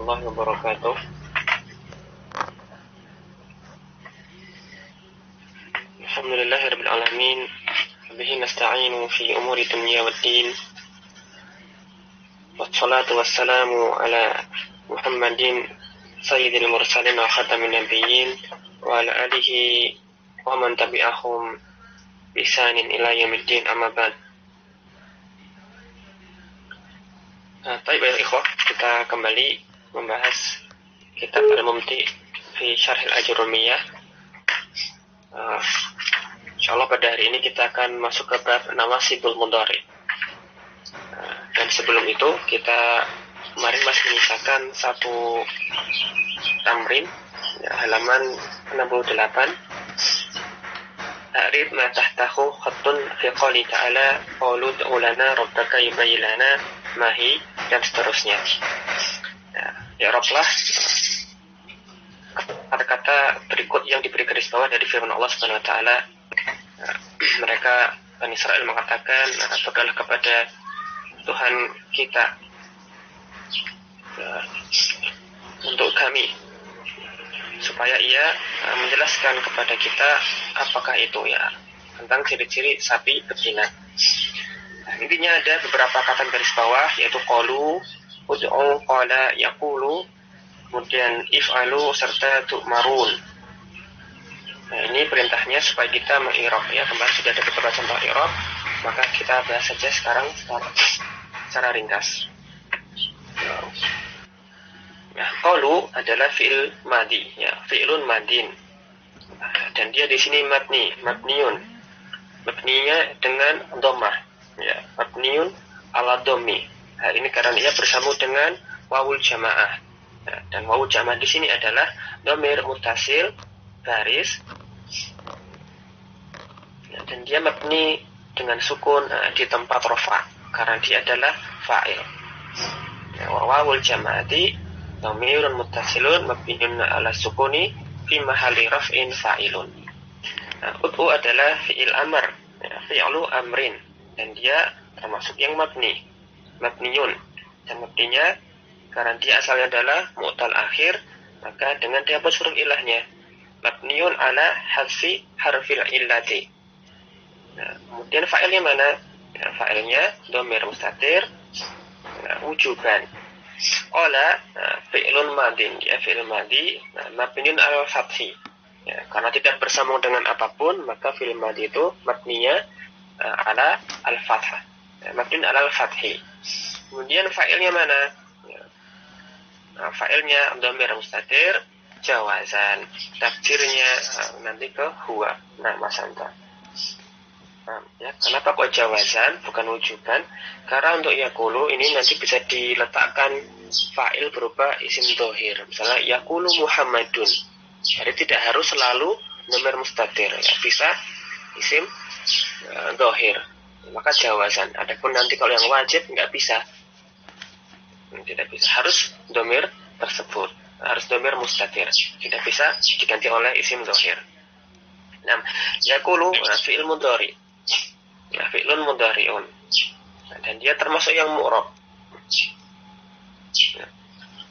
warahmatullahi wabarakatuh. Alhamdulillahirabbil alamin. Bihi nasta'inu fi umuri dunya waddin. Wassalatu wassalamu ala Muhammadin sayyidil mursalin wa khatamin nabiyyin wa ala alihi wa man tabi'ahum bi ihsanin ila yaumiddin, amma ba'd. Baik ikhwah, kita kembali membahas kitab Al-Mumti fi Syarh Al-Ajurumiyah. Insyaallah pada hari ini kita akan masuk ke bab nawasibul mudhari. Dan sebelum itu kita kemarin masih menyisakan satu tamrin, halaman 68. A'rif ma tahtahu khattun fi qouli ta'ala qalu ud'u lana rabbaka yubayyin lana ma hi, dan seterusnya. I'rablah kata-kata berikut yang diberi garis bawah dari firman Allah Subhanahu wa taala. Mereka Bani Israel mengatakan, berdoalah kepada Tuhan kita untuk kami supaya ia menjelaskan kepada kita apakah itu tentang ciri-ciri sapi betina. Intinya ada beberapa kata garis bawah, yaitu qalu, ud'u, qala, yaqulu, kemudian if'alu, serta tu'marun. Nah, ini perintahnya supaya kita mengirab kemarin sudah ada beberapa contoh irab, maka kita bahas saja sekarang secara ringkas. Qalu adalah fi'il madi, fi'ilun madin. Dan dia di sini mabniun. Mabninya dengan dhammah, mabniun ala dhammi. Ini karena ia bersambung dengan wawul jamaah. Dan wawul jamaah di sini adalah dhamir muttasil baris. Dan dia mabni dengan sukun di tempat rafa karena dia adalah fa'il. Wawul jamaati dhamirun muttasilun mabniun ala sukuni fi mahalli raf'in fa'ilun. Ud'u adalah fi'il amr, fi'lu amrin, dan dia termasuk yang mabniun, dan mabninya karena dia asalnya adalah mu'tal akhir, maka dengan dihapus huruf ilahnya, mabniun ala hadfi harfil illati. Kemudian fa'ilnya mana? Fa'ilnya dhamir mustatir wujuban. Qala fi'lun madin, fi'il madi mabniun ala fathi. Karena tidak bersambung dengan apapun, maka fi'il madi itu mabninya ala al-fathah, mabniun ala al-fathi. Kemudian fa'ilnya mana? Fa'ilnya dhamir mustatir jawazan, takdirnya nanti ke huwa, Mas Anta. Kenapa kok jawazan bukan wujuban? Karena untuk yaqulu ini nanti bisa diletakkan fa'il berupa isim dhohir. Misalnya yaqulu Muhammadun, jadi tidak harus selalu dhamir mustatir, bisa isim dhohir, maka jawazan. Adapun nanti kalau yang wajib tidak bisa, harus dhamir tersebut, harus dhamir mustatir, tidak bisa diganti oleh isim dhohir. Nah, yaqulu fi'il mudhari, fi'lun mudhari'un, dan dia termasuk yang mu'rab.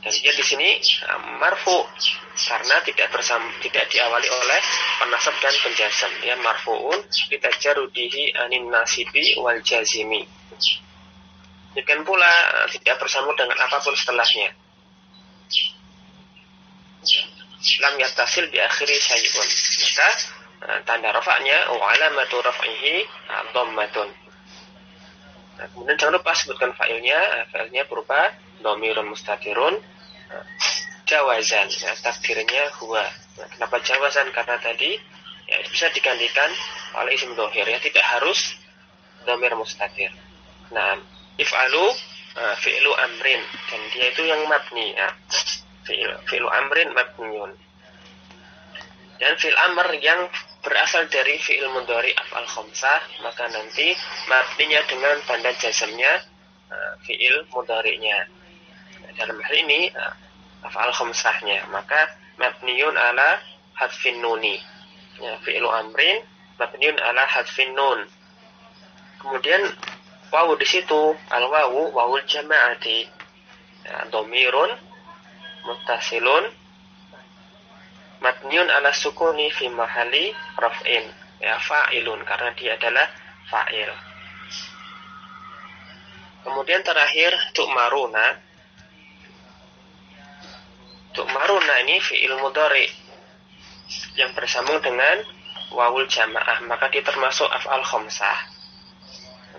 Dan dia di sini marfu karena tidak diawali oleh penasab dan penjazam. Dia marfu'un bitajarrudihi anin nasibi wal jazimi. Demikian pula tidak bersambung dengan apapun setelahnya. Lam yattasil bi akhiri syai'un. Maka tanda rafa'nya wa alamatu raf'ihi dhammatun. Kemudian jangan lupa sebutkan fa'ilnya berupa dhamirun mustatirun jawazan, takdirnya huwa. Kenapa jawazan? Karena tadi bisa digantikan oleh isim dhohir, tidak harus dhamir mustatir. Nah, if'alu fi'lu amrin, dan dia itu yang mabni, fi'lu amrin mabniun. Dan fi'il amr yang berasal dari fi'il mudhari af'al khamsah, maka nanti mabninya dengan tanda jazamnya fi'il mudhari'nya. Dalam hal ini af'al khamsahnya, maka mabniun ala hadfin nuni. Fi'lu amrin mabniun ala hadfin nun. Kemudian wawu di situ, al wawu wawul jama'ati, dhamirun muttasilun mabniun ala sukuni fi mahalli raf'in, ya fa'ilun karena dia adalah fa'il. Kemudian terakhir tu'maruna. Tu'maruna ini fi'il mudhari yang bersambung dengan wawul jamaah, maka dia termasuk af'al khamsah.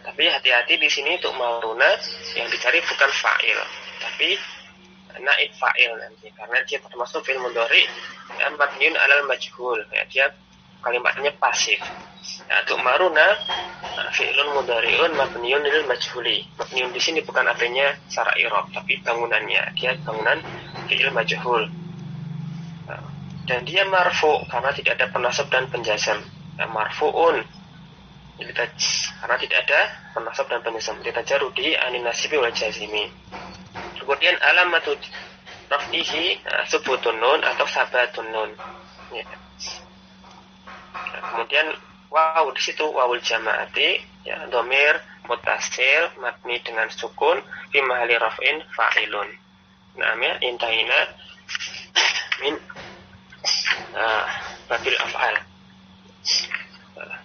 Tapi hati-hati di sini tu'maruna yang dicari bukan fa'il, tapi naib fa'il nanti, karena dia termasuk fi'il mudhari yang mabniun alal majhul, ya, dia kalimatnya pasif. Ya, tu'maruna fi'ilun mudhari'un mabniun lil majhuli. Mabniun di sini bukan artinya secara i'rab, tapi bangunannya, dia bangunan fi'il majhul. Dan dia marfu karena tidak ada penasab dan penjazam. Ya, marfu'un karena tidak ada penasab dan penjazam. Ditajarudi anin nasibi wal jazimi. Kemudian alamatu raf'ihi subutun nun atau sabatun nun. Ya. Kemudian waw di situ wawul jamaati, ya, dhamir muttasil mabni dengan sukun fi mahalli raf'in fa'ilun. Nah, ya, intahina min babil af'al.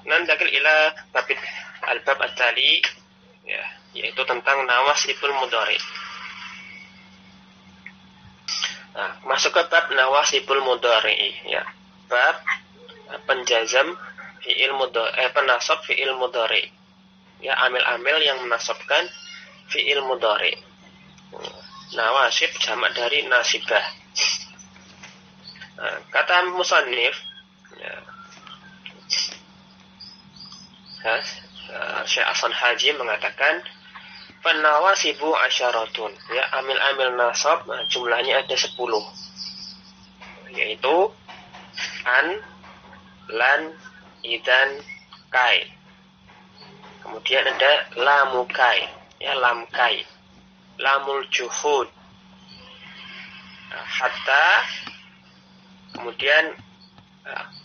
Nandakil ila babil al-bab at-tali, ya, yaitu tentang nawasibul mudhari. Nah, masuk ke bab nawasibul mudhari, ya. Bab penjazam fi'il mudhari, penasab fi'il mudhari. Ya, amil-amil yang menasabkan fi'il mudhari. Nawasib jamak dari nasibah. Nah, kata musannif, ya, Syekh Hasan Haji mengatakan Fanawasibu asyaratun, ya, amil-amil nasab jumlahnya ada 10, yaitu an, lan, idan, kai. Kemudian ada lamu kai, ya, lam kai, lamul juhud, hatta, kemudian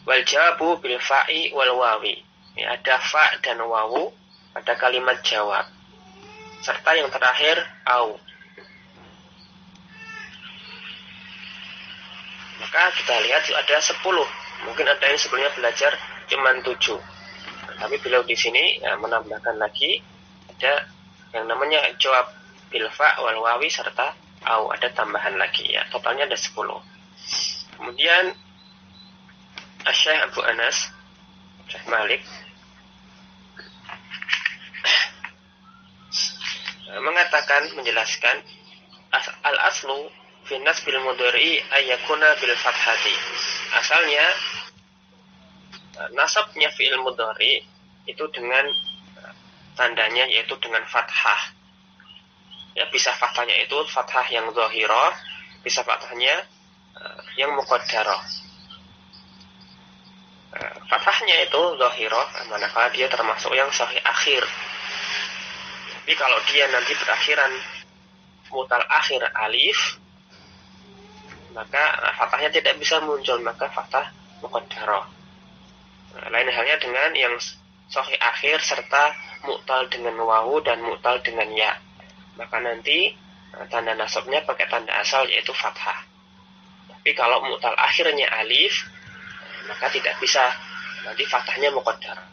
wal jawabu bil fa'i wal wawi, ya, ada fa dan wawu pada kalimat jawab, serta yang terakhir au. Maka kita lihat ada 10. Mungkin ada yang sebelumnya belajar cuma 7. Tapi beliau di sini, ya, menambahkan lagi ada yang namanya jawab bil fa wal wawi serta au, ada tambahan lagi, ya. Totalnya ada 10. Kemudian Syekh Abu Anas, Syekh Malik mengatakan, menjelaskan al-aslu fi nasbil mudhari ayyakuna bil fathati. Asalnya nasabnya fi'il mudhari itu dengan tandanya yaitu dengan fathah. Ya, bisa fathahnya itu fathah yang zahirah, bisa fathahnya yang muqaddarah. Fathahnya itu zahirah, manakala dia termasuk yang sahih akhir. Tapi kalau dia nanti berakhiran mutal akhir alif, maka fathahnya tidak bisa muncul, maka fathah muqaddarah. Lain halnya dengan yang sahih akhir serta mu'tal dengan wawu dan mu'tal dengan ya, maka nanti tanda nasabnya pakai tanda asal yaitu fathah. Tapi kalau mu'tal akhirnya alif, maka tidak bisa, nanti fathahnya muqaddarah.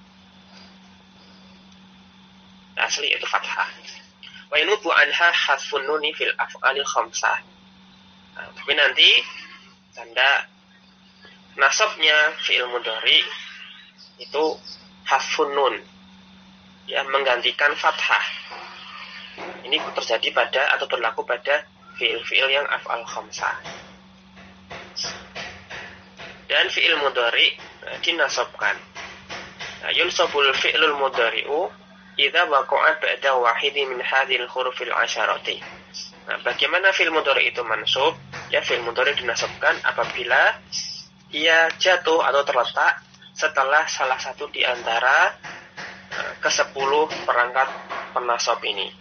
Asli itu fathah. Wa yanubu anha hasfun nuni fil af'alil khamsah. Tapi nanti tanda nasabnya fi'il mudhari itu hasfun nun, ya, menggantikan fathah. Ini terjadi pada atau berlaku pada fi'il-fi'il yang af'al khamsah. Dan fi'il mudhari dinasabkan. Yunsabul fi'lul mudhari'u idza waqa'a ba'da wahidin min hadhil hurufil asharati. Nah, bagaimana fi'il mudhari itu mansub? Ya, fi'il mudhari dinasabkan apabila ia jatuh atau terletak setelah salah satu di antara ke-10 perangkat penasab ini.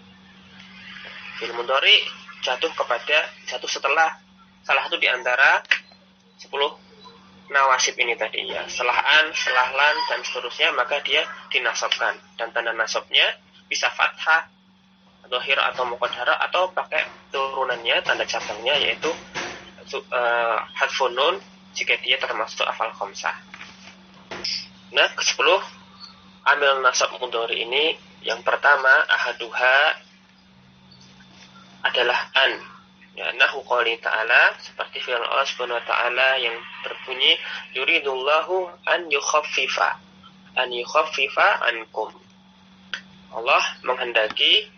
Fi'il mudhari jatuh setelah salah satu di antara 10 nawasib ini tadi, ya, setelah an, setelah lan dan seterusnya, maka dia dinasabkan, dan tanda nasabnya bisa fathah, dhahir atau muqaddarah, atau pakai turunannya tanda cabangnya yaitu hadfun nun jika dia termasuk afal khamsah. Nah, ke-10 amil nasab mudhari ini yang pertama ahaduha adalah an. Ya, nahu qouli ta'ala, seperti firman Allah Subhanahu wa taala yang berbunyi yuridullahu an yukhaffifa ankum. Allah menghendaki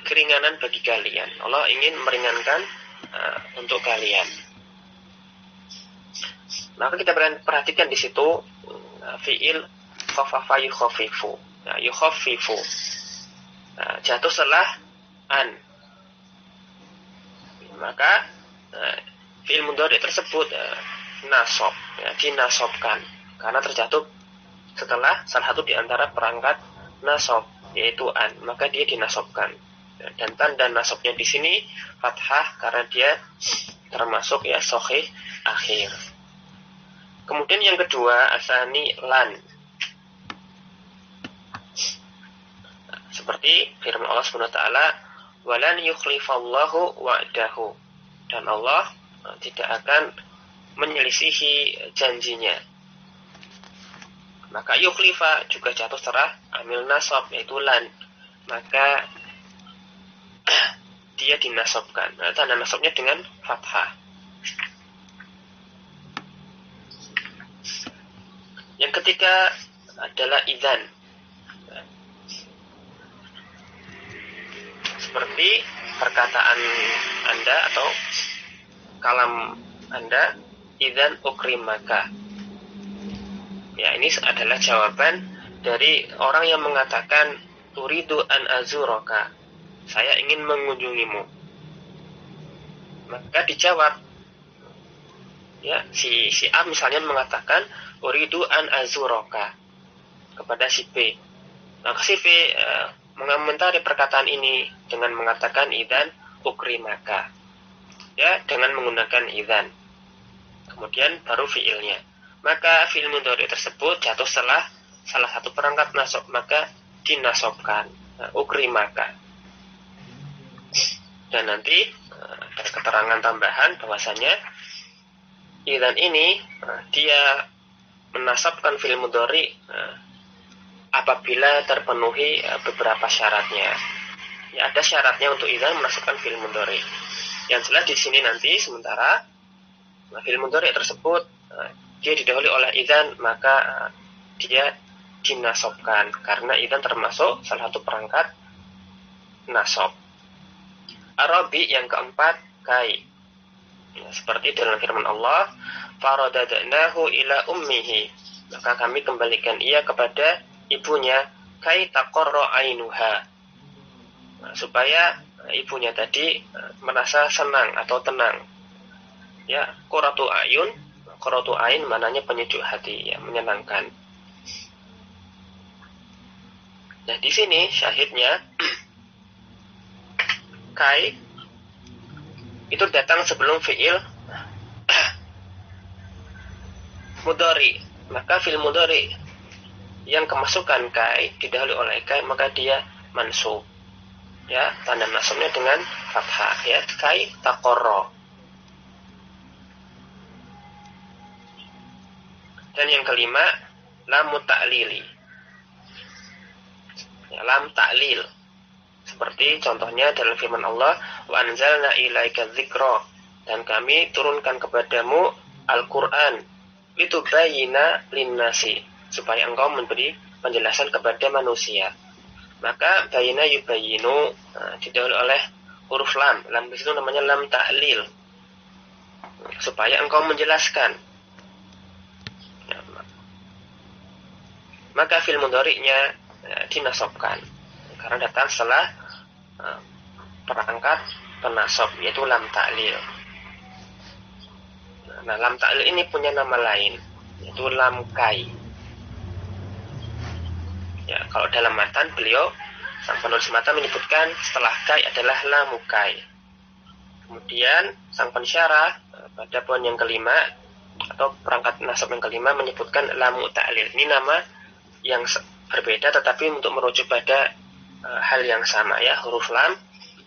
keringanan bagi kalian. Allah ingin meringankan untuk kalian. Maka kita perhatikan di situ fiil khaffafa yukhaffifu. Nah, yukhaffifu jatuh setelah an. Maka fiil mudhari tersebut nasab, ya, dinasobkan karena terjatuh setelah salah satu di antara perangkat nasab, yaitu an, maka dia dinasobkan. Dan tanda nasabnya di sini fathah karena dia termasuk ya sahih akhir. Kemudian yang kedua asani lan. Seperti firman Allah Subhanahu wa taala walan yukhlifallahu wa'dahu, dan Allah tidak akan menyelisihi janjinya. Maka yukhlifa juga jatuh setelah amil nasab, yaitu lan, maka dia dinasobkan. Nah, tanda nasabnya dengan fathah. Yang ketiga adalah idzan. Seperti perkataan Anda atau kalam Anda, idzan ukrimaka. Ya, ini adalah jawaban dari orang yang mengatakan turidu an azuraka, saya ingin mengunjungimu. Maka dijawab, ya, si A misalnya mengatakan uridu an azuraka kepada si B. Maka si B mengomentari perkataan ini dengan mengatakan idzan ukrimaka, ya, dengan menggunakan idzan. Kemudian baru fiilnya. Maka fiil mudhari tersebut jatuh setelah salah satu perangkat nasab, maka dinasobkan ukrimaka. Dan nanti ada keterangan tambahan bahwasanya idzan ini dia menasabkan fiil mudhari apabila terpenuhi beberapa syaratnya. Ya, ada syaratnya untuk idzan menasabkan fiil mudhari. Yang jelas di sini nanti sementara fiil mudhari tersebut dia didahului oleh idzan, maka dia dinasobkan karena idzan termasuk salah satu perangkat nasab. Arabi yang keempat kai. Ya, seperti dalam firman Allah, faradadnahu ila ummihi, maka kami kembalikan ia kepada ibunya, kai taqarra ainuha, supaya ibunya tadi merasa senang atau tenang. Ya, qurratu ain mananya penyejuk hati, ya, menyenangkan. Nah, di sini syahidnya kai itu datang sebelum fiil mudhari. Maka fiil mudhari yang kemasukan kai didahului oleh kai, maka dia mansub. Ya, tanda nasabnya dengan fathah, ya, kai taqarra. Dan yang kelima lam ta'lili. Ya, lam ta'lil. Seperti contohnya dalam firman Allah, wa anzalna ilaika dzikra, dan kami turunkan kepadamu Al-Qur'an litubayyina linnasi, supaya engkau memberi penjelasan kepada manusia. Maka bayina yubayyinu didahului oleh huruf lam. Lam itu namanya lam ta'lil, supaya engkau menjelaskan. Maka fi'il mudhari'nya dinasobkan karena datang setelah perangkat penasab, yaitu lam ta'lil. Nah, lam ta'lil ini punya nama lain, yaitu lam kai. Ya, kalau dalam matan beliau sang penulis matan menyebutkan setelah kai adalah lamu kai. Kemudian sang pensyarah pada poin yang kelima atau perangkat nasab yang kelima menyebutkan lamu ta'lil. Ini nama yang berbeda tetapi untuk merujuk pada hal yang sama, ya, huruf lam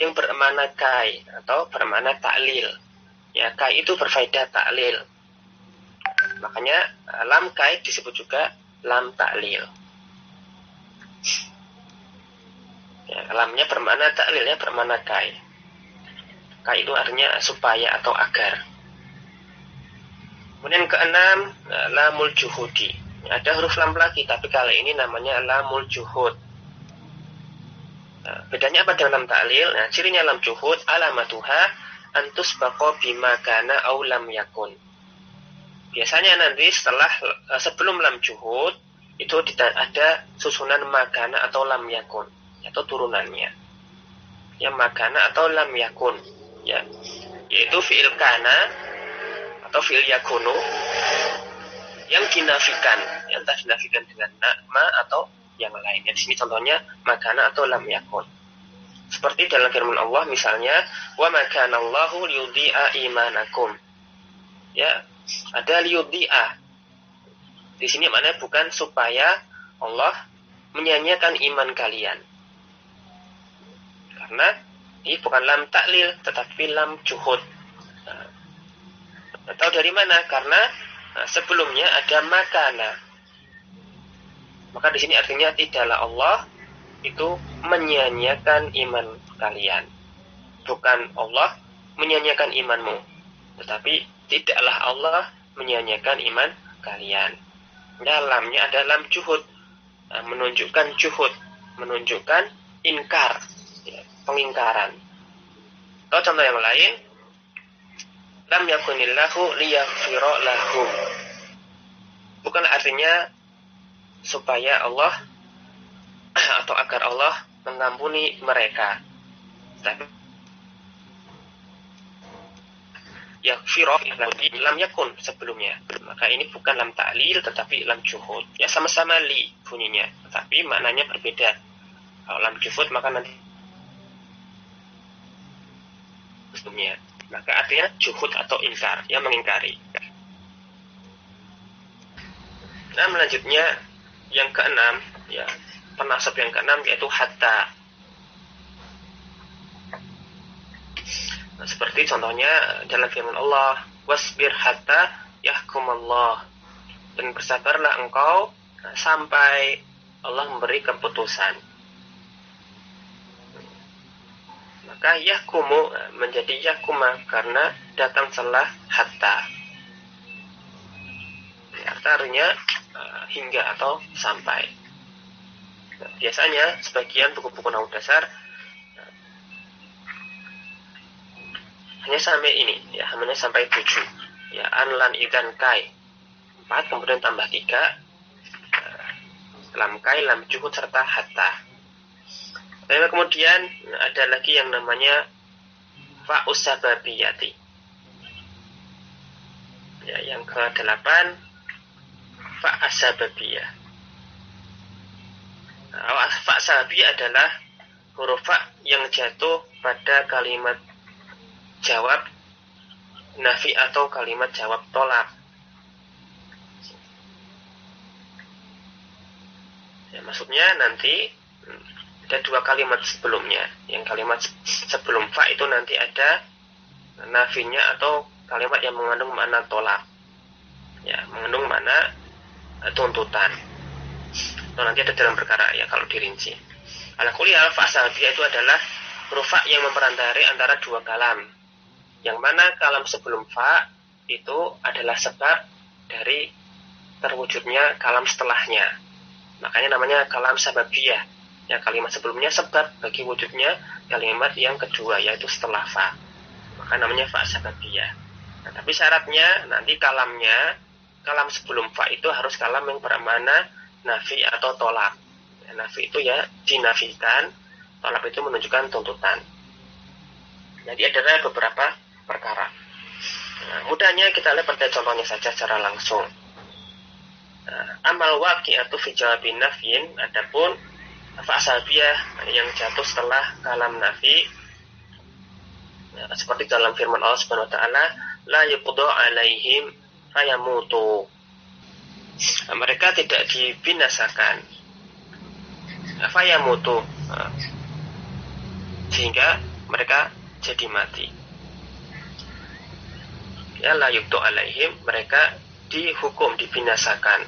yang bermakna kai atau bermakna ta'lil. Ya, kai itu berfaedah ta'lil. Makanya lam kai disebut juga lam ta'lil. Ya, lamnya bermakna ta'lilnya bermakna kai. Kai itu artinya supaya atau agar. Kemudian keenam, lamul juhudi. Ada huruf lam lagi, tapi kali ini namanya lamul juhud. Bedanya apa dengan lam ta'lil? Nah, cirinya lam juhud, alamatuha antus bako bima kana au lam yakun. Biasanya nanti sebelum lam juhud itu ada susunan makana atau lam yakun, atau turunannya. Ya, makana atau lam yakun, ya, yaitu fi'il kana atau fi'il yakunu yang dinafikan, yang tak dinafikan dengan ma atau yang lain. Di sini contohnya makana atau lam yakun. Seperti dalam firman Allah misalnya, wa makana Allahu liyudhi'a imanakum. Ya, ada liyudhi'a. Di sini maknanya bukan supaya Allah menyanyiakan iman kalian. Karena ini bukan lam ta'lil tetapi lam juhud. Tahu dari mana? Karena sebelumnya ada makana. Maka di sini artinya tidaklah Allah itu menyanyiakan iman kalian. Bukan Allah menyanyiakan imanmu, tetapi tidaklah Allah menyanyiakan iman kalian. Dalamnya ada lam juhud, menunjukkan juhud, menunjukkan inkar, ya, pengingkaran. Atau contoh yang lain, lam yakunillahu liyaghfira lahum. Bukan artinya supaya Allah atau agar Allah mengampuni mereka, tapi yaghfira lam yakun sebelumnya. Maka ini bukan lam ta'lil tetapi lam juhud. Ya, sama-sama li bunyinya, tetapi maknanya berbeda. Kalau lam juhud maka nanti sebelumnya, maka artinya juhud atau inkar, yang mengingkari. Nah, selanjutnya yang keenam, ya, penasab yang keenam yaitu hatta. Nah, seperti contohnya dalam firman Allah, wasbir hatta yahkumallah, dan bersabarlah engkau sampai Allah memberi keputusan. Maka yahkumu menjadi yahkuma karena datang setelah hatta. Artinya hingga atau sampai. Nah, biasanya sebagian buku-buku nahwu dasar hanya sampai ini, ya, hanya sampai 7. Ya, an, lan, idan, kai 4, kemudian tambah 3, lam kai, lam juhud serta hatta. Dan kemudian ada lagi yang namanya fa'us sababiyati. Ya, yang ke-8 fa'as sababiyah. Nah, fa'as sababiyah adalah huruf fa yang jatuh pada kalimat jawab nafi atau kalimat jawab tolak. Ya, maksudnya nanti ada 2 kalimat sebelumnya. Yang kalimat sebelum fa itu nanti ada nafinya atau kalimat yang mengandung makna tolak. Ya, mengandung makna tuntutan. Atau nanti ada dalam perkara, ya, kalau dirinci. Ala kulli hal, fa sababiyah itu adalah huruf fa yang memperantari antara 2 kalam. Yang mana kalam sebelum fa itu adalah sebab dari terwujudnya kalam setelahnya. Makanya namanya kalam sababiyah. Ya, kalimat sebelumnya sebab bagi wujudnya kalimat yang kedua, yaitu setelah fa. Maka namanya fa sababiyah. Nah, tapi syaratnya nanti kalamnya, kalam sebelum fa itu harus kalam yang bermakna nafi atau tolak. Ya, nafi itu ya dinafikan, tolak itu menunjukkan tuntutan. Jadi ada beberapa perkara. Nah, mudahnya kita lihat pada contohnya saja secara langsung. Nah, amal waqi'atu fi jawabin nafyin, adapun fa sababiyah yang jatuh setelah kalam nafi, nah, seperti dalam firman Allah Subhanahu wa taala, la yuqda alaihim fayamutu. Nah, mereka tidak dibinasakan fayamutu, sehingga mereka jadi mati. ya la yubdu alaihim, mereka dihukum, dibinasakan.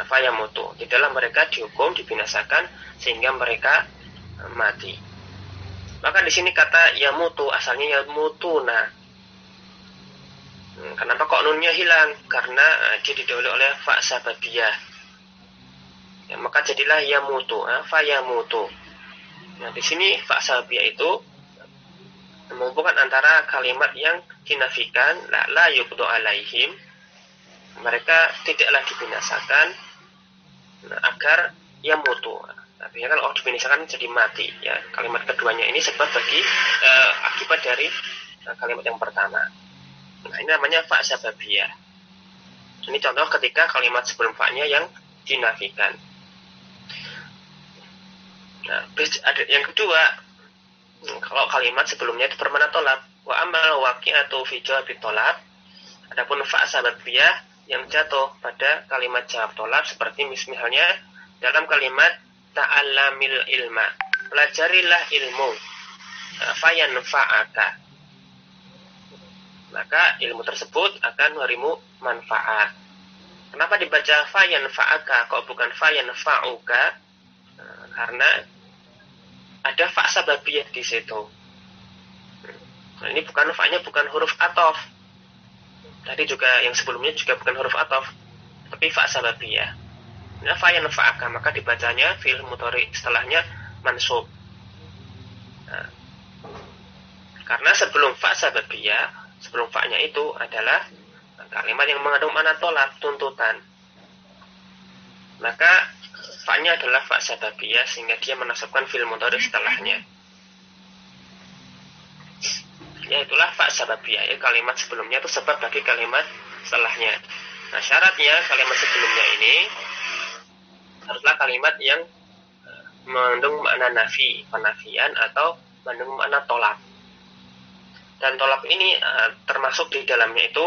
Fayamutu, di dalam mereka dihukum, dibinasakan sehingga mereka mati. Maka di sini kata yamutu asalnya yamutuna. Kenapa kok nunnya hilang? Karena dia didahului oleh fa sababiyah. Ya, maka jadilah yamutu, fayamutu. Nah, di sini fa sababiyah itu menghubungkan antara kalimat yang dinafikan la yuqdu alaihim, mereka tidaklah dibinasakan, agar yamutu. Artinya kalau dibinasakan jadi mati. Ya, kalimat keduanya ini sebab bagi akibat dari kalimat yang pertama. Nah, ini namanya fa sababiyah. Ini contoh ketika kalimat sebelum fa-nya yang dinafikan. Nah, yang kedua, kalau kalimat sebelumnya itu bermakna tolab, wa amal waqi'atu fi jawabi tolab, adapun fa sababiyah yang jatuh pada kalimat jawab tolab seperti misalnya dalam kalimat ta'allamil ilma, pelajarilah ilmu, fayanfa'aka, maka ilmu tersebut akan memberimu manfaat. Kenapa dibaca fayanfa'aka kok bukan fayanfa'uka? Karena ada fa sababiyah di situ. Nah, ini bukan fa-nya bukan huruf ataf. Tadi juga yang sebelumnya juga bukan huruf ataf, tapi fa sababiyah. Nah, fayanfa'aka, maka dibacanya fi'il mudhari setelahnya mansub. Nah, karena sebelum fa sababiyah, sebelum fa-nya itu adalah kalimat yang mengandung makna tolak, tuntutan. Maka fa-nya adalah fa sababiyah sehingga dia menasabkan fi'il mudhari setelahnya. Ya, itulah fa sababiyah. Ya, kalimat sebelumnya itu sebab bagi kalimat setelahnya. Nah, syaratnya kalimat sebelumnya ini haruslah kalimat yang mengandung makna nafi, penafian, atau mengandung makna tolak. Dan tolak ini termasuk di dalamnya itu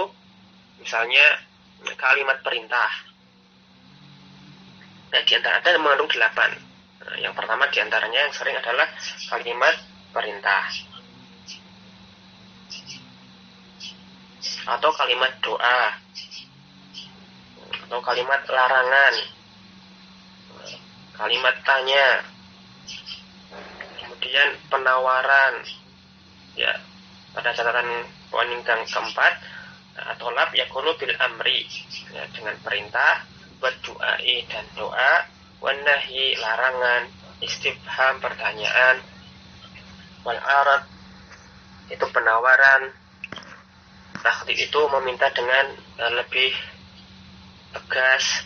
misalnya kalimat perintah. Nah, di antara ada mengandung 8. Nah, yang pertama di antaranya yang sering adalah kalimat perintah atau kalimat doa atau kalimat larangan, kalimat tanya, kemudian penawaran. Ya, pada catatan poin yang keempat, tolab yakunu bil amri, ya, dengan perintah, buat du'ai dan doa, wanahi larangan, istifham pertanyaan, wal arad itu penawaran, takhdid itu meminta dengan lebih tegas,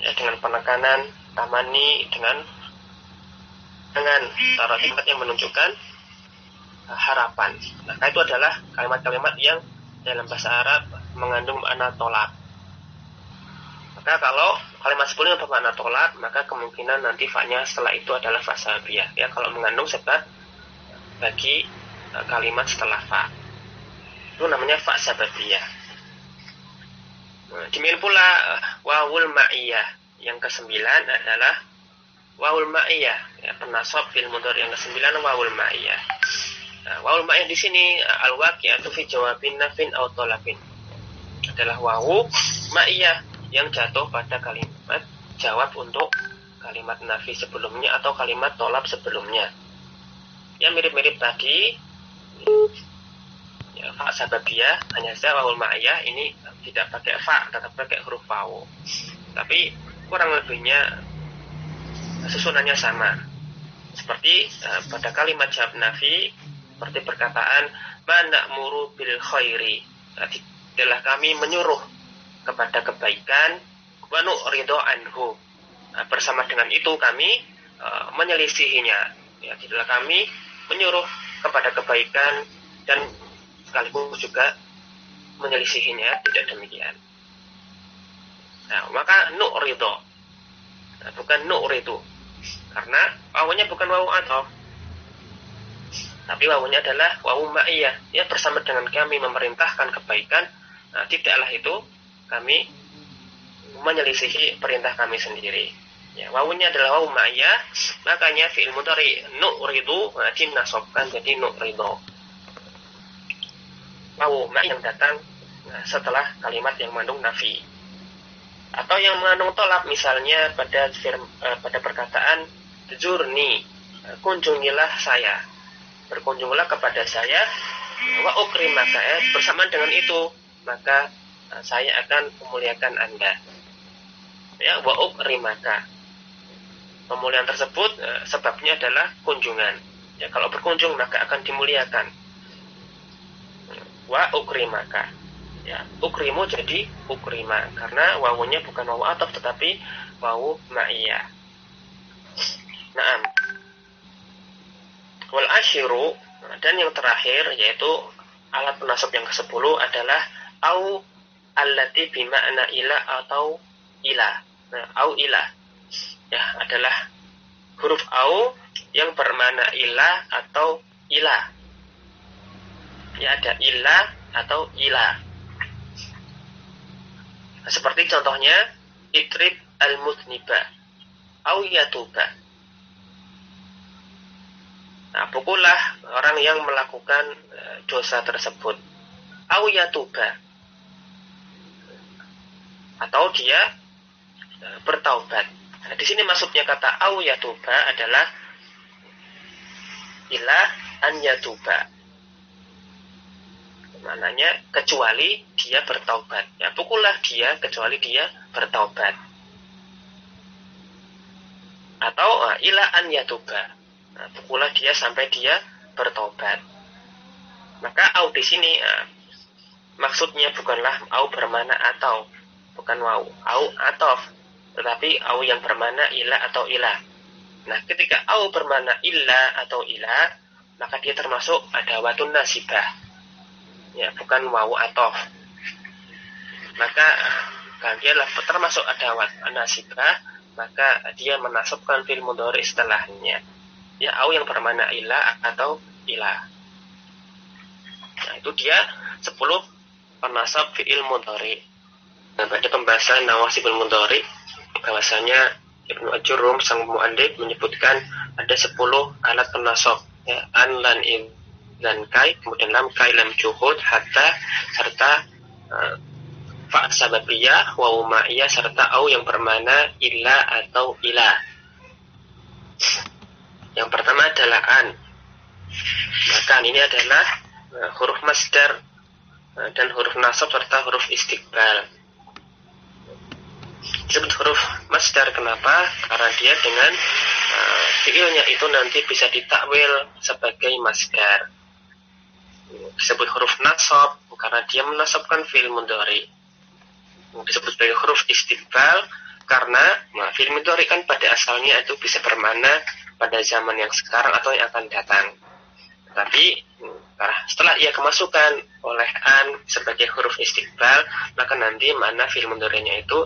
ya, dengan penekanan, tamani dengan kalimat yang menunjukkan harapan. Maka itu adalah kalimat-kalimat yang dalam bahasa Arab mengandung makna tolak. Maka kalau kalimat sebelumnya bermakna tolak, maka kemungkinan nanti fa-nya setelah itu adalah fa sababiyah. Ya, kalau mengandung sebab bagi kalimat setelah fa, itu namanya fa sababiyah. Demikian pula wawul ma'iyah yang ke-9 adalah wawul ma'iyah, ya, penasab fil mudhari yang ke-9 wawul ma'iyah. Nah, wawul ma'iyah di sini al-waqi'atu fi jawabin nafin aw talabin adalah wawu ma'iyah yang jatuh pada kalimat jawab untuk kalimat nafi sebelumnya atau kalimat tolab sebelumnya. Yang mirip-mirip tadi, ya, fa sababiyah, hanya saja wawul ma'iyah ini tidak pakai fa, tetap pakai huruf wawu. Tapi kurang lebihnya susunannya sama. Seperti pada kalimat jawab nafi, seperti perkataan mana'muru bil khairi, tidaklah kami menyuruh kepada kebaikan, wa nu'ridu anhu, bersama dengan itu kami menyelisihinya. Ya, tidaklah kami menyuruh kepada kebaikan dan sekaligus juga menyelisihinya, tidak demikian. Nah, maka nu'ridu, bukan nu'ridu, karena wawunya bukan wawu ataf, tapi wawunya adalah wawu ma'iyah, ya, bersama dengan kami memerintahkan kebaikan, tidaklah itu kami menyelisihi perintah kami sendiri. Ya, wawunya adalah wawu ma'iyah, makanya fi'il mudhari nu'ridu dinasabkan jadi nu'ridu. wawu ma yang datang setelah kalimat yang mengandung nafi. Atau yang mengandung tolak, misalnya pada perkataan zurni, kunjungilah saya, berkunjunglah kepada saya, wa ukrimaka, bersamaan dengan itu maka saya akan memuliakan Anda. Ya, wa ukrimaka. Pemuliaan tersebut sebabnya adalah kunjungan. Ya, kalau berkunjung maka akan dimuliakan. Wa ukrimaka. Ya, ukrimu jadi ukrima karena wawunya bukan wawu ataf tetapi wawu ma'iyah. Naam. Wal ashiru, dan yang terakhir yaitu alat penasab yang ke-10 adalah au allati bima'na ila atau ila. Nah, au ila ya adalah huruf au yang bermakna ila atau ila. Ya, ada ila atau ila. Seperti contohnya itrib al-mudniba au yatuba. Nah, pukullah orang yang melakukan dosa tersebut. Au yatuba. Atau dia bertaubat. Nah, di sini maksudnya kata au yatuba adalah ila an yatuba. Maknanya kecuali dia bertaubat. Ya, pukullah dia kecuali dia bertaubat. Atau ila an yatuba. Nah, pukullah dia sampai dia bertaubat. Maka au di sini maksudnya bukanlah au bermakna atau, bukan wau, au atof, tetapi au yang bermakna ila atau ila. Nah, ketika au bermakna illa atau ila, maka dia termasuk adawatun nasibah. Ya, bukan wawu atof. Maka dia termasuk adawat nasibah, maka dia menasabkan fi'il mudhari setelahnya. Ya, au yang bermakna ila atau ila. Nah, itu dia 10 penasab fi'il mudhari. Nah, pada pembahasan nawasibul mudhari, bahwasanya Ibnu Ajurrum sang mu'allif menyebutkan ada 10 alat penasab, ya, an, lan, in, dan kai, kemudian lam, kai, lam, juhud, hatta, serta fa sababiyah, wawu ma'iyah, serta au yang bermakna illa atau ila. Yang pertama adalah an. Maka ini adalah huruf masdar dan huruf nasab serta huruf istiqbal. Disebut huruf masdar kenapa? Karena dia dengan fiilnya itu nanti bisa ditakwil sebagai masdar. Disebut huruf nasab karena dia menasabkan fi'il mudhari. Disebut sebagai huruf istiqbal karena fi'il mudhari kan pada asalnya itu bisa bermakna pada zaman yang sekarang atau yang akan datang. Tapi setelah ia kemasukan oleh an sebagai huruf istiqbal, maka nanti makna fi'il mudhari'nya itu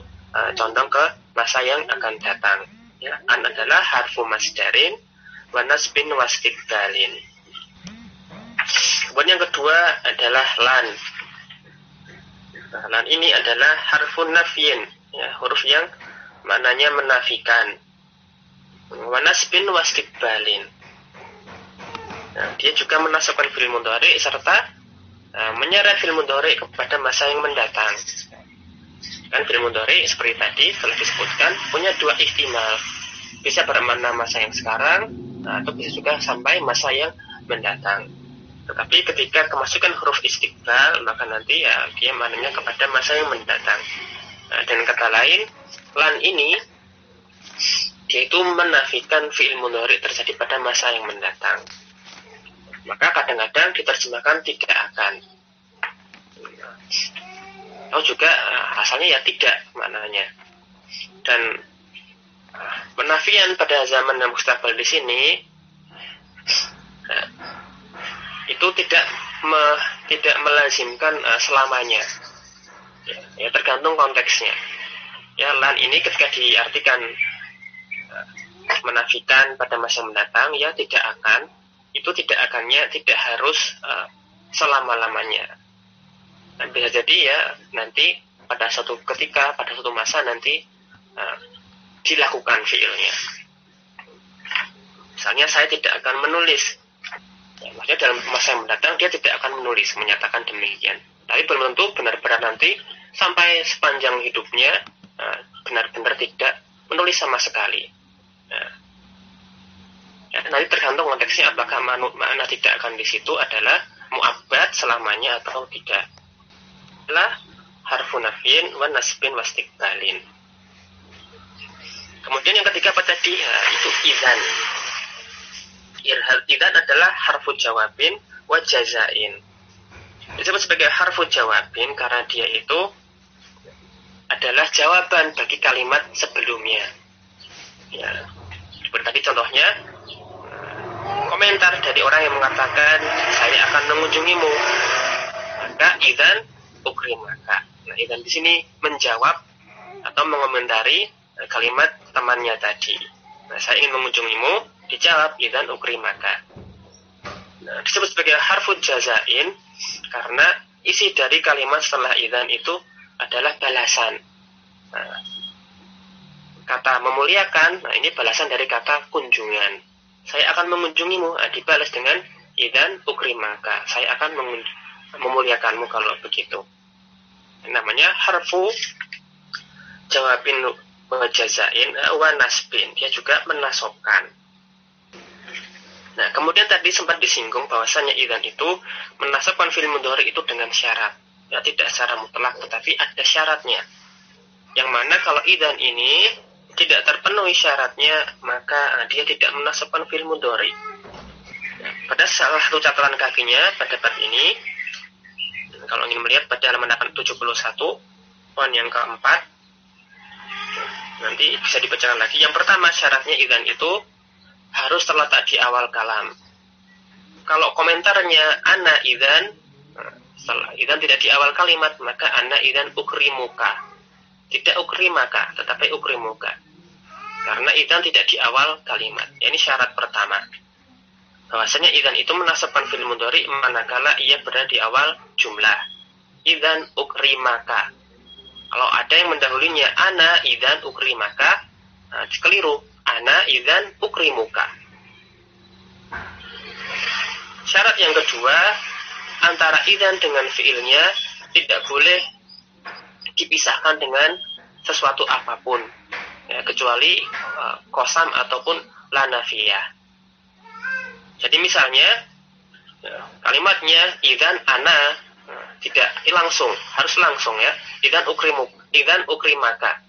condong ke masa yang akan datang. Ya, an adalah harfu masdarin wa nasbin wa istiqbalin. Kemudian yang kedua adalah lan. Lan ini adalah harfun nafyin, ya, huruf yang maknanya menafikan. Wa nasbin wa istiqbalin. Nah, dia juga menasabkan fi'il mudhari serta menyeret fi'il mudhari kepada masa yang mendatang. Kan fi'il mudhari seperti tadi telah disebutkan punya dua ihtimal. Bisa bermakna masa yang sekarang atau bisa juga sampai masa yang mendatang. Tetapi ketika kemasukan huruf istiqbal, maka nanti ya dia maknanya kepada masa yang mendatang. Nah, dan kata lain, lan ini dia itu menafikan fi'il mudhari terjadi pada masa yang mendatang. Maka kadang-kadang diterjemahkan tidak akan. Atau juga asalnya ya tidak maknanya. Dan penafian pada zaman yang mustaqbal di sini itu tidak melazimkan selamanya. Ya, tergantung konteksnya. Ya, lan ini ketika diartikan menafikan pada masa mendatang, ya tidak akan. Itu tidak akannya tidak harus selama-lamanya. Dan bisa jadi ya nanti pada suatu ketika, pada suatu masa nanti dilakukan fiilnya. Misalnya saya tidak akan menulis Ya, maksudnya dalam masa yang mendatang dia tidak akan menulis, menyatakan demikian. Tapi belum tentu benar-benar nanti sampai sepanjang hidupnya benar-benar tidak menulis sama sekali. Ya, nanti tergantung konteksnya apakah makna tidak akan di situ adalah mu'abbad selamanya atau tidak. Adalah harfu nafyin wa nasbin wa istiqbalin. Kemudian yang ketiga apa tadi? Itu idzan. Idzan adalah harfu jawabin wa jazain. Disebut sebagai harfu jawabin karena dia itu adalah jawaban bagi kalimat sebelumnya. Ya, seperti tadi contohnya, komentar dari orang yang mengatakan saya akan mengunjungimu, maka idzan ukrimaka. Nah, idzan di sini menjawab atau mengomentari kalimat temannya tadi. Nah, saya ingin mengunjungimu, dijawab idzan ukrimaka. Nah, disebut sebagai harfu jazain karena isi dari kalimat setelah idzan itu adalah balasan. Nah, kata memuliakan, nah ini balasan dari kata kunjungan. Saya akan mengunjungimu, dibalas dengan idzan ukrimaka. Saya akan memuliakanmu kalau begitu. Namanya harfu jawabin wa jazain wa nasbin. Dia juga menasobkan. Nah, kemudian tadi sempat disinggung bahwasanya idzan itu menasobkan fi'il mudhari itu dengan syarat. Ya, tidak secara mutlak, tetapi ada syaratnya. Yang mana kalau idzan ini tidak terpenuhi syaratnya, maka dia tidak menasobkan fi'il mudhari. Ya, pada salah satu catatan kakinya pada bab ini, kalau ingin melihat pada halaman 71, poin yang keempat, nanti bisa dibacakan lagi. Yang pertama, syaratnya idzan itu harus terletak di awal kalam. Kalau komentarnya ana idzan, setelah idzan tidak di awal kalimat, maka ana idzan ukrimuka. Tidak ukrimaka, tetapi ukrimuka. Karena idzan tidak di awal kalimat. Ini syarat pertama. Bahwasanya idzan itu menasabkan fi'il mudhari manakala ia berada di awal jumlah. Idzan ukrimaka. Kalau ada yang mendahulunya ana idzan ukrimaka, keliru. Ana idzan ukrimuka. Syarat yang kedua, antara idzan dengan fi'ilnya tidak boleh dipisahkan dengan sesuatu apapun, ya, kecuali qasam ataupun la nafiyah. Jadi misalnya kalimatnya idzan ana tidak langsung, harus langsung ya. Idzan ukrimaka.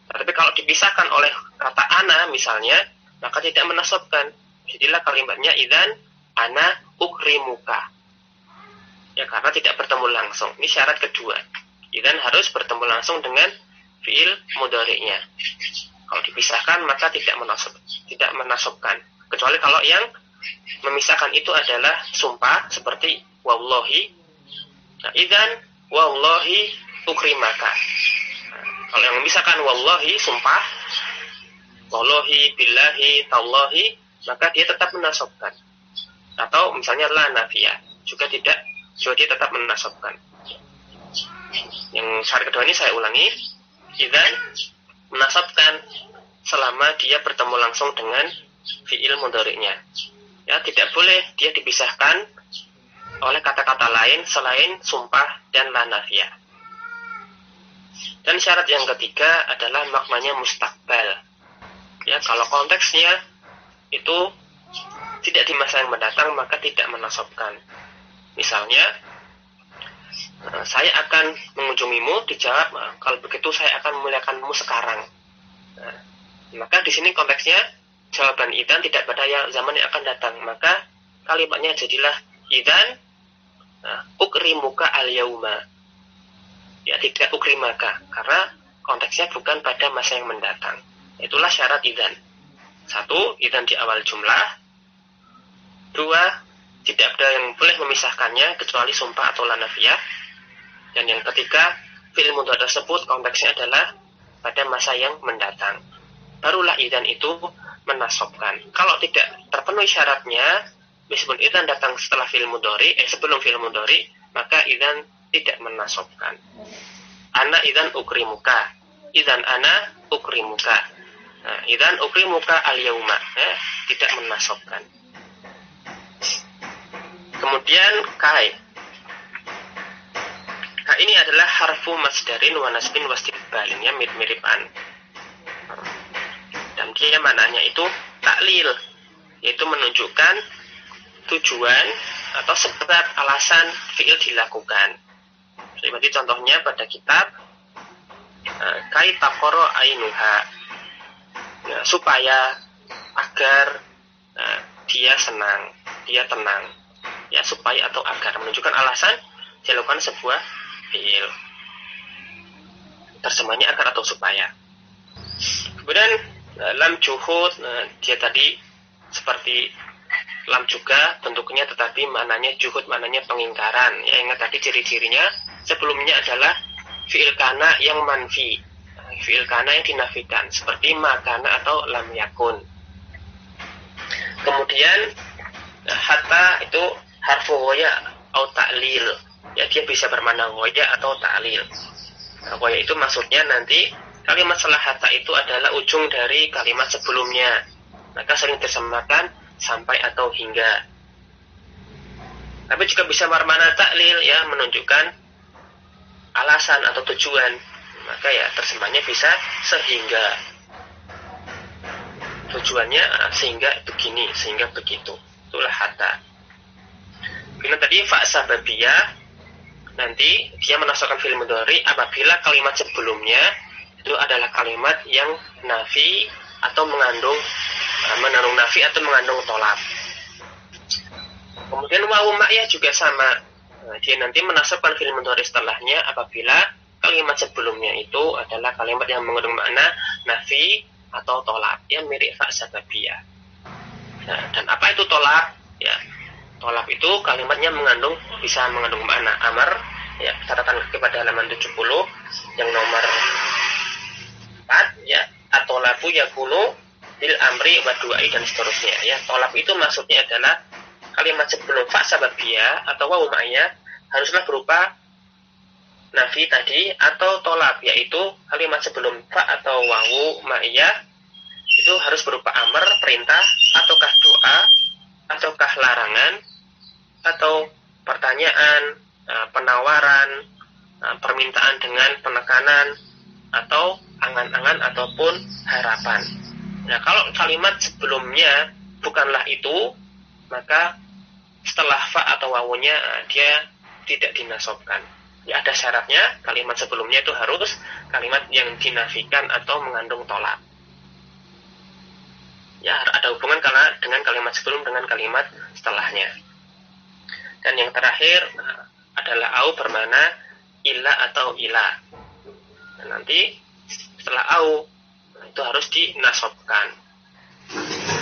Tapi kalau dipisahkan oleh kata ana misalnya, maka tidak menasobkan. Jadilah kalimatnya idzan ana ukrimuka. Ya, karena tidak bertemu langsung. Ini syarat kedua. Idzan harus bertemu langsung dengan fi'il mudhari'nya. Kalau dipisahkan maka tidak menasobkan. Kecuali kalau yang memisahkan itu adalah sumpah seperti wallahi. Nah, idzan wallahi ukrimaka. Kalau yang memisahkan wallahi, sumpah, wallahi, billahi, tallahi, maka dia tetap menasobkan. Atau misalnya la nafiyah, juga dia tetap menasobkan. Yang syarat kedua ini saya ulangi, idzan menasobkan selama dia bertemu langsung dengan fi'il mudhari'nya. Ya, tidak boleh dia dipisahkan oleh kata-kata lain selain sumpah dan la nafiyah. Dan syarat yang ketiga adalah maknanya mustaqbal. Ya, kalau konteksnya itu tidak di masa yang mendatang, maka tidak menasobkan. Misalnya, saya akan mengunjungimu, dijawab, kalau begitu saya akan memuliakanmu sekarang. Nah, maka di sini konteksnya jawaban idzan tidak pada yang zaman yang akan datang, maka kalimatnya jadilah idzan ukrimuka al-yauma. Ya, tidak ukrimaka, karena konteksnya bukan pada masa yang mendatang. Itulah syarat idzan. Satu, idzan di awal jumlah. Dua, tidak ada yang boleh memisahkannya kecuali sumpah atau la nafiyah. Dan yang ketiga, fi'il mudhari tersebut konteksnya adalah pada masa yang mendatang. Barulah idzan itu menasobkan. Kalau tidak terpenuhi syaratnya, meskipun idzan datang setelah fi'il mudhari, sebelum fi'il mudhari, maka idzan tidak menasobkan. Ana idzan ukrimuka. Idzan ana ukrimuka. Nah, idzan ukrimuka al-yauma. Tidak menasobkan. Kemudian kai. Kai ini adalah harfu masdarin wa nasbin wastiqbalin, ya, mirip-miripan. Dan dia maknanya itu taklil, yaitu menunjukkan tujuan atau sebab alasan fi'il dilakukan. Seperti contohnya pada kitab kai taqara ainuha, ya, supaya, agar dia senang, dia tenang, ya, supaya atau agar, menunjukkan alasan dilakukan sebuah fi'il. Terjemahnya agar atau supaya. Kemudian lam juhud, dia tadi seperti lam juga bentuknya, tetapi maknanya juhud, maknanya pengingkaran. Ya, ingat tadi ciri-cirinya sebelumnya adalah fi'il kana yang manfi, fi'il kana yang dinafikan, seperti makana atau lam yakun. Kemudian hatta itu harfu ghoya atau ta'lil, ya, dia bisa bermakna ghoya atau ta'lil. Ghoya itu maksudnya nanti kalimat setelah hatta itu adalah ujung dari kalimat sebelumnya, maka sering disamakan sampai atau hingga. Tapi juga bisa bermakna ta'lil, ya, menunjukkan alasan atau tujuan, maka ya terjemahnya bisa sehingga. Tujuannya sehingga begini, sehingga begitu. Itulah hatta. Bila tadi fa sababiyah, nanti dia menasabkan fi'il mudhari apabila kalimat sebelumnya itu adalah kalimat yang nafi atau mengandung nafi atau mengandung tolak. Kemudian wawu ma'iyah juga sama. Dia nanti menasabkan fi'il mudhari setelahnya apabila kalimat sebelumnya itu adalah kalimat yang mengandung makna nafi atau tolak, yang mirip fa sababiyah. Nah, dan apa itu tolak? Ya, tolak itu kalimatnya bisa mengandung makna amar, ya, catatan kaki pada halaman 70 yang nomor 4, ya, at-tolabu yakunu bil amri wa du'ai dan seterusnya, ya. Tolak itu maksudnya adalah kalimat sebelum fa sababiyah atau wawu ma'iyah haruslah berupa nafi tadi atau tolak, yaitu kalimat sebelum fa atau wawu ma'iyah itu harus berupa amar, perintah, ataukah doa, ataukah larangan, atau pertanyaan, penawaran, permintaan dengan penekanan, atau angan-angan ataupun harapan. Nah, kalau kalimat sebelumnya bukanlah itu, maka setelah fa atau wawunya dia tidak dinasobkan. Ya, ada syaratnya, kalimat sebelumnya itu harus kalimat yang dinafikan atau mengandung tolak. Ya, ada hubungan dengan kalimat sebelum dengan kalimat setelahnya. Dan yang terakhir adalah au bermakna ila atau ila. Dan nanti setelah au itu harus dinasobkan.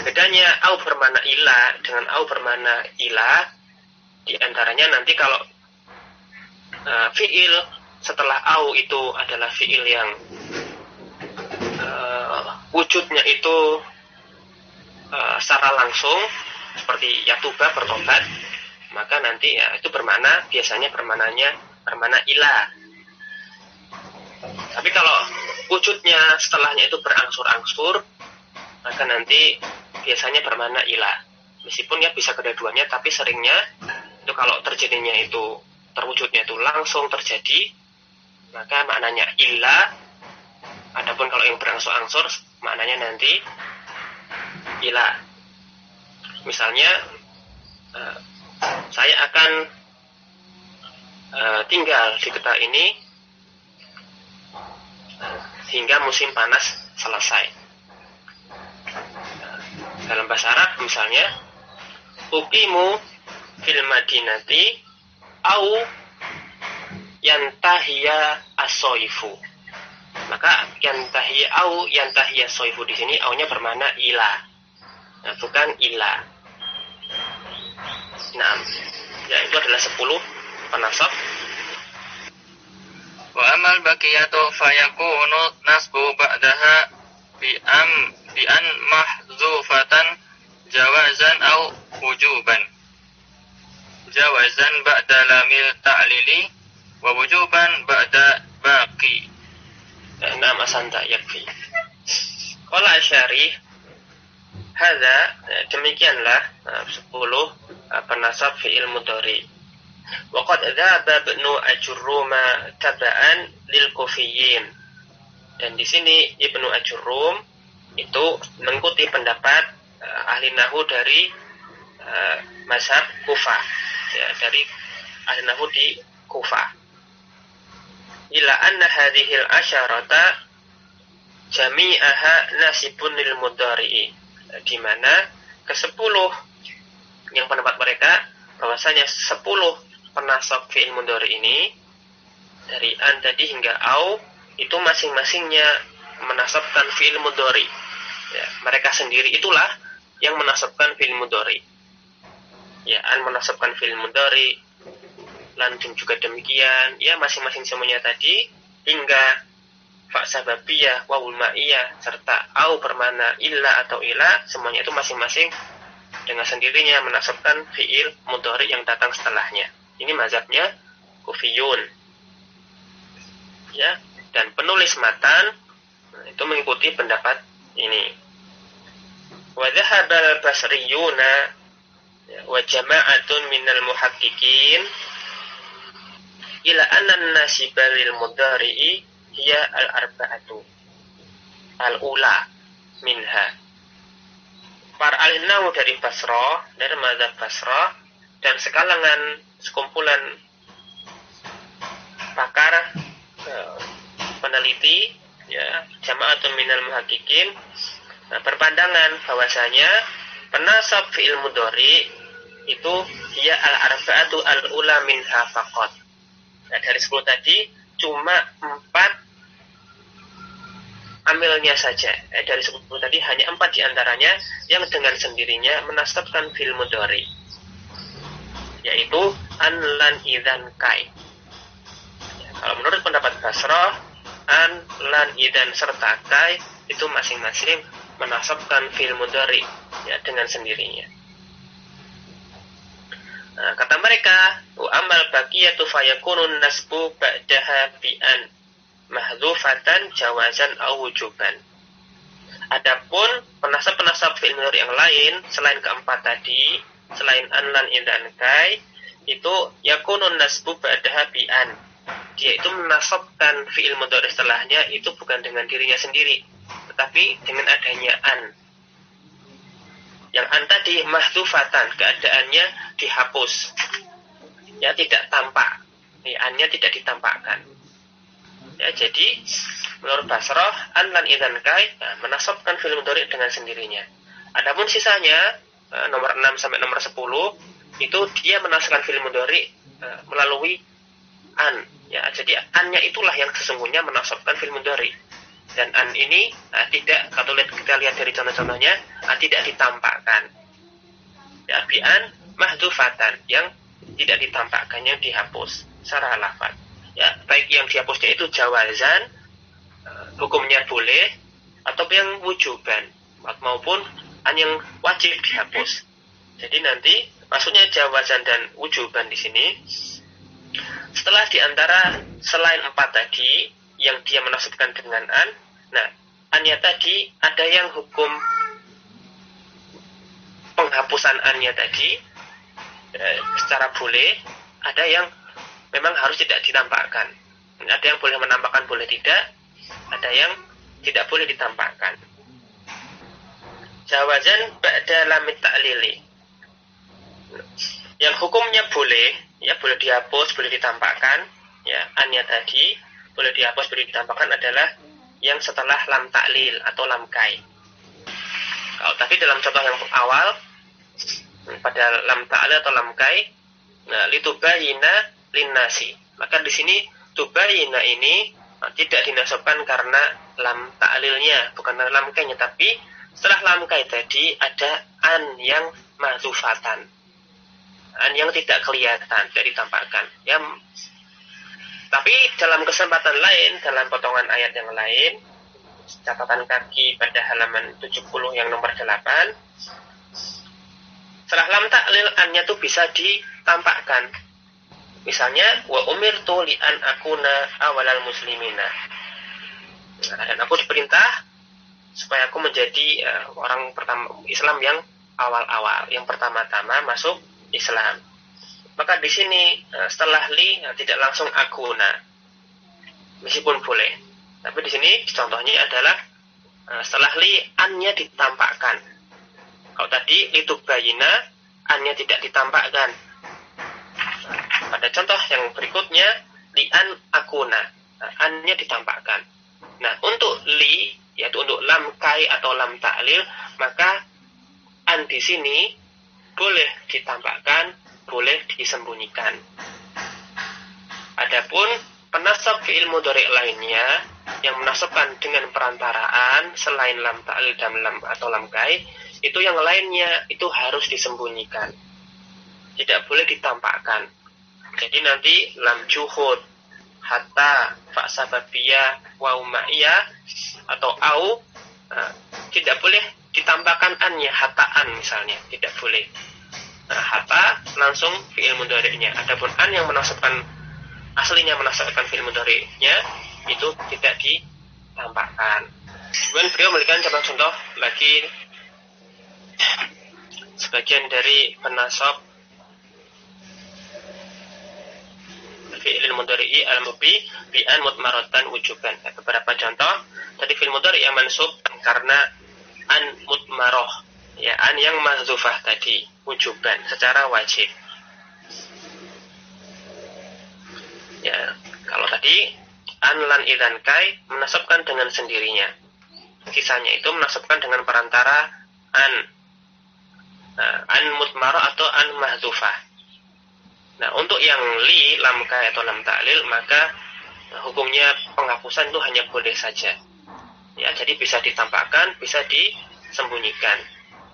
Bedanya au bermakna ila dengan au bermakna ila, di antaranya nanti kalau fi'il setelah au itu adalah fi'il yang wujudnya itu secara langsung, seperti yatuba, bertobat, maka nanti ya itu biasanya bermakna ila. Tapi kalau wujudnya setelahnya itu berangsur-angsur, maka nanti biasanya bermakna ila. Meskipun ya bisa kedua-duanya, tapi seringnya itu kalau terjadinya itu terwujudnya itu langsung terjadi, maka maknanya illa. Adapun kalau yang berangsur-angsur maknanya nanti ila. Misalnya saya akan tinggal di kota ini hingga musim panas selesai. Dalam bahasa Arab misalnya uqimu fil madinati au yantahiya as-soifu. Maka yantahiya au yantahiya as-soifu di sini aunya bermakna ila. Nah, bukan ila. Nah, ya itu adalah 10 penasab. Wa amal baqiyatu fayakunu nasbu ba'daha bi an mahzufatan jawazan au wujuban. Jawazan ba'da lamil ta'lili wa wujuban ba'da baqi. Nama santa yakfi. Qala Syarih Hadza, demikianlah 10 penasab fi'il mudhari. Wa qad dzaba Ibnu Ajurruma taba'an lil Kufiyyin. Dan di sini Ibnu Ajurrum itu mengikuti pendapat ahli nahwu dari mazhab Kufah, ya, dari ahli nahwu di Kufah. Ila anna hadhil asyarata jami'aha nasibun lil mudhari'i, di mana ke-10 yang pendapat mereka bahwasanya 10 penasab fi'il mudhari ini dari an tadi hingga au itu masing-masingnya menasabkan fi'il mudhari. Ya, mereka sendiri itulah yang menasabkan fi'il mudhari. Ya, an menasabkan fi'il mudhari, lan juga demikian. Ya, masing-masing semuanya tadi hingga fa sababiyah, wawul ma'iyah serta au bermana illa atau ila, semuanya itu masing-masing dengan sendirinya menasabkan fi'il mudhari yang datang setelahnya. Ini mazhabnya Kufiyun. Ya, dan penulis matan itu mengikuti pendapat ini. Wa dhahabal basriyuna wa jama'atun minal muhaqqiqin ila anna an-nasiba lil mudhari'i hiya al-arba'atu al-ula minha. Para ahli nahwu dari Basrah, dari mazhab Basrah, dan sekalangan sekumpulan pakar peneliti, ya, jama'atun minal muhaqqiqin, berpandangan bahwasanya penasab fi'il mudhari itu dia al-arba'atu al-ula minha faqat. Nah, dari 10 tadi cuma 4 amilnya saja. Dari 10 tadi hanya 4 diantaranya yang dengan sendirinya menasabkan fi'il mudhari, yaitu an, lan, idzan, kai. Ya, kalau menurut pendapat Basrah, an, lan, idzan serta kai itu masing-masing menasabkan fi'il mudhari, ya, dengan sendirinya. Nah, kata mereka, wa amal baqiyatu fayakunun nasbu ba'daha bi'an mahdzufatan jawazan aw wujuban. Adapun penasab-penasab fi'il mudhari yang lain selain keempat tadi, selain an, lan, idzan, kai, itu yakunun nasbu ba'daha bi'an. Dia itu menasabkan fi'il mudhari setelahnya itu bukan dengan dirinya sendiri, tetapi dengan adanya an. Yang an tadi mahdzufatan, keadaannya dihapus, ya, tidak tampak, ya, annya tidak ditampakkan. Ya, jadi menurut Basrah, an, lan, idzan, kai menasabkan fi'il mudhari dengan sendirinya. Adapun sisanya nomor 6 sampai nomor 10 itu dia menasabkan fi'il mudhari melalui an, ya. Jadi annya itulah yang sesungguhnya menasabkan fi'il mudhari. Dan an ini tidak, kalau kita lihat dari contoh-contohnya, tidak ditampakkan. Ya, bi'an mahdzufatan, yang tidak ditampakkan, yang dihapus secara lafaz. Ya, baik yang dihapusnya itu jawazan, hukumnya boleh, atau yang wujuban, maupun an yang wajib dihapus. Jadi nanti maksudnya jawazan dan wujuban di sini, setelah diantara selain 4 tadi yang dia menasabkan dengan an, nah, annya tadi ada yang hukum penghapusan annya tadi secara boleh, ada yang memang harus tidak ditampakkan. Ada yang boleh menampakkan, boleh tidak, ada yang tidak boleh ditampakkan. Jawazan ba'da lamit ta'lili, yang hukumnya boleh, ya, boleh dihapus, boleh ditampakkan, ya, annya tadi boleh dihapus, boleh ditampakkan adalah yang setelah lam ta'lil atau lam kai. Kalau tadi dalam contoh yang awal pada lam ta'lil atau lam kai, nah, litubayina linnasi, maka di sini tubayina ini tidak dinasabkan karena lam ta'lilnya, bukan karena lam kai-nya, tapi setelah lam kai tadi ada an yang mahdzufatan, an yang tidak kelihatan, tidak ditampakkan, ya. Tapi dalam kesempatan lain, dalam potongan ayat yang lain, catatan kaki pada halaman 70 yang nomor 8, setelah lam ta'lil annya itu bisa ditampakkan. Misalnya, wa umirtu li an akuna awalal muslimina. Nah, dan aku diperintah supaya aku menjadi orang pertama Islam yang awal-awal, yang pertama-tama masuk Islam. Maka di sini setelah li tidak langsung akuna, meskipun boleh. Tapi di sini contohnya adalah setelah li annya ditampakkan. Kalau tadi litubayina annya tidak ditampakkan. Pada contoh yang berikutnya li an akuna, annya ditampakkan. Nah, untuk li yaitu untuk lam kai atau lam ta'lil, maka an di sini boleh ditampakkan, boleh disembunyikan. Adapun penasab fi'il mudhari' lainnya yang menasabkan dengan perantaraan selain lam ta'lil dan lam atau lam kai, itu yang lainnya itu harus disembunyikan. Tidak boleh ditampakkan. Jadi nanti lam juhud, hatta, fa sababiyah, wa umaiyah atau au tidak boleh ditampakkan annya, hataan misalnya, tidak boleh. Hatta langsung fi'il mudhari'nya. Adapun an yang menasabkan aslinya menasabkan fi'il mudhari'nya itu tidak ditampakkan. Kemudian beliau memberikan contoh-contoh lagi sebagian dari penasab fi'il mudhari'i al-mubi bi an mutmaratan wujuban. Beberapa contoh tadi fi'il mudhari' yang mansub karena an mutmaroh, ya, an yang mahdzufah tadi wujuban secara wajib. Ya, kalau tadi an lan idzan kai menasabkan dengan sendirinya. Sisanya itu menasabkan dengan perantara an mutmaroh atau an mahdzufah. Nah, untuk yang li, lam kai atau lam ta'lil, maka hukumnya penghapusan itu hanya boleh saja. Ya, jadi bisa ditampakkan, bisa disembunyikan.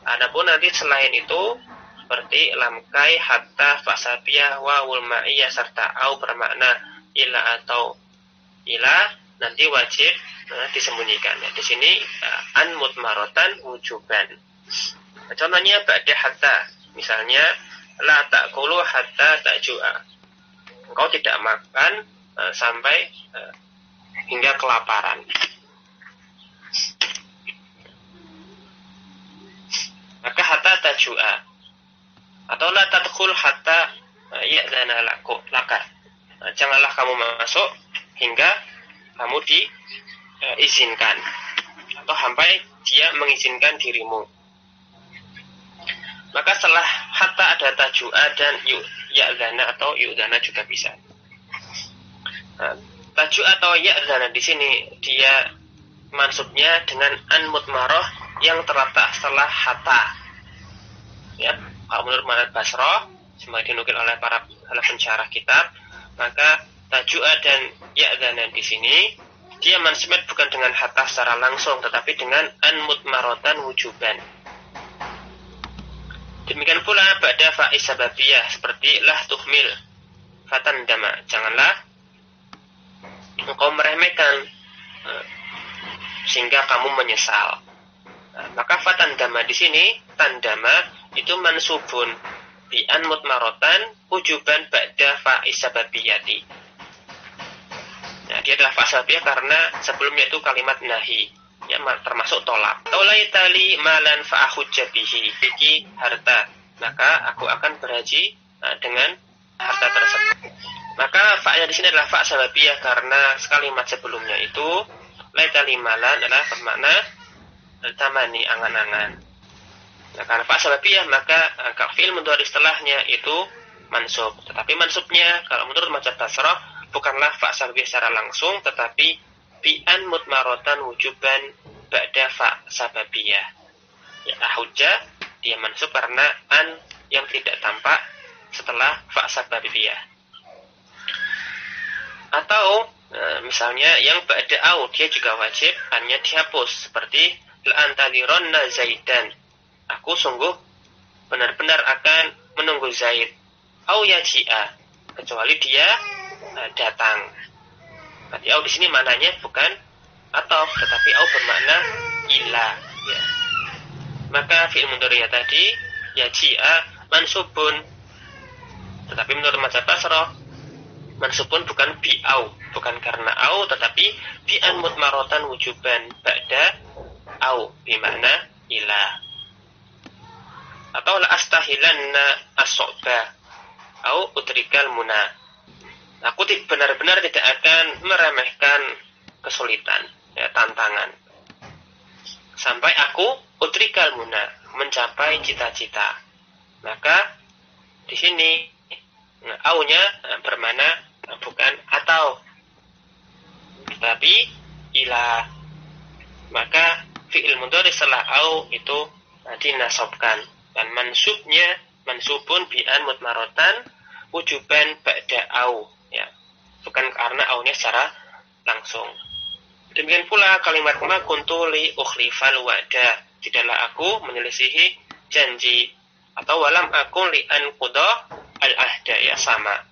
Adapun nanti selain itu seperti lam kai, hatta, fasabiyah, wawul ma'iyah serta au bermakna ila atau ila nanti wajib disembunyikan. Ya, di sini an mutmarotan wujuban. Contohnya ba'da hatta, misalnya la ta'kulu hatta ta'ju'a. Engkau tidak makan sampai hingga kelaparan. Maka hatta ta'ju'a. Atau la tadkhul hatta ya'zana laka. Janganlah kamu masuk hingga kamu diizinkan. Atau sampai dia mengizinkan dirimu. Maka setelah hatta ada tajua dan ya'zana atau yu'zana juga bisa. Tajua atau ya'zana di sini dia mansubnya dengan an mutmaroh yang terletak setelah hatta. Ya, kalau menurut Muhammad Basroh, sebagai dinukil oleh para pensyarah kitab, maka tajua dan ya'zana di sini dia mansubnya bukan dengan hatta secara langsung, tetapi dengan an mutmarotan wujuban. Demikian pula ba'da fa'iz sababiyah seperti lah tuhmil fatandama, janganlah engkau meremehkan sehingga kamu menyesal. Maka fatandama di sini tandama itu mansubun bi an mutmarotan wujuban ba'da fa'iz sababiyati. Nah, dia adalah fa'iz sababiyah karena sebelumnya itu kalimat nahi, ya, termasuk tolak. Taulaitali malan fa'ahujja bihi, biki harta, maka aku akan berhaji dengan harta tersebut. Maka fa'nya di sini adalah fa' sababiyah karena kalimat sebelumnya itu laitali malan adalah bermakna tamani, angan-angan. Nah, karena fa' sababiyah maka kalau fi'il mudhari setelahnya itu mansub. Tetapi mansubnya kalau menurut mazhab Basrah bukanlah fa' sababiyah secara langsung, tetapi bi'an mutmarotan wujuban ba'da fa' sababiyah. Ya, ahujja dia mansub karena an yang tidak tampak setelah fa' sababiyah. Atau misalnya yang ba'da au dia juga wajib annya dihapus seperti la'antadhironna zaidan, aku sungguh benar-benar akan menunggu Zaid, au yaji'a, kecuali dia datang. Berarti au di sini maknanya bukan atau, tetapi au bermakna ila. Ya. Maka fi'il mudhari'nya tadi yaji'a mansubun, tetapi menurut mazhab Basrah mansubun bukan bi au, bukan karena au, tetapi bi an mutmarotan wujuban ba'da au bimakna ila. Atau la astahilanna as-su'ba au utrikal muna. Aku benar-benar tidak akan meremehkan kesulitan, ya, tantangan, sampai aku utrikal muna, mencapai cita-cita. Maka di sini aunya bermana bukan atau, tapi ila. Maka fi'il mudhari setelah au itu dinasobkan, dan mansubun bi'an mutmarotan wujuban ba'da au, ya, bukan karena aunya secara langsung. Demikian pula kalimat ma kuntu li ukhlifal wa'da, tidaklah aku menyelisihi janji, atau walam aku li an quda al ahda, ya, sama,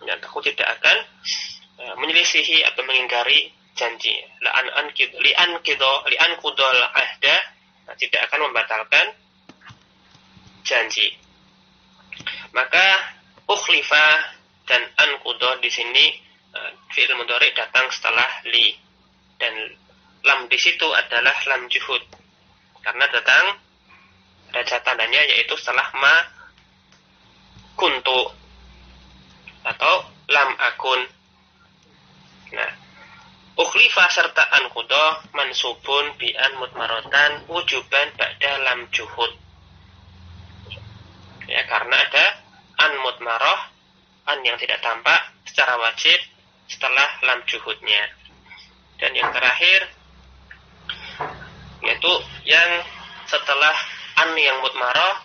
dan aku tidak akan menyelisihi atau mengingkari janji. Li an qudal ahda, tidak akan membatalkan janji. Maka ukhlifa dan an quda di sini fi'il mudhari datang setelah li, dan lam di situ adalah lam juhud karena datang ada tandanya, yaitu setelah ma kuntu atau lam akun. Nah, ukhlifa serta an quda mansubun bi an mutmarotan wujuban ba'da lam juhud, ya, karena ada an mutmaroh, an yang tidak tampak secara wajib setelah lam juhudnya. Dan yang terakhir yaitu yang setelah an yang mutmaroh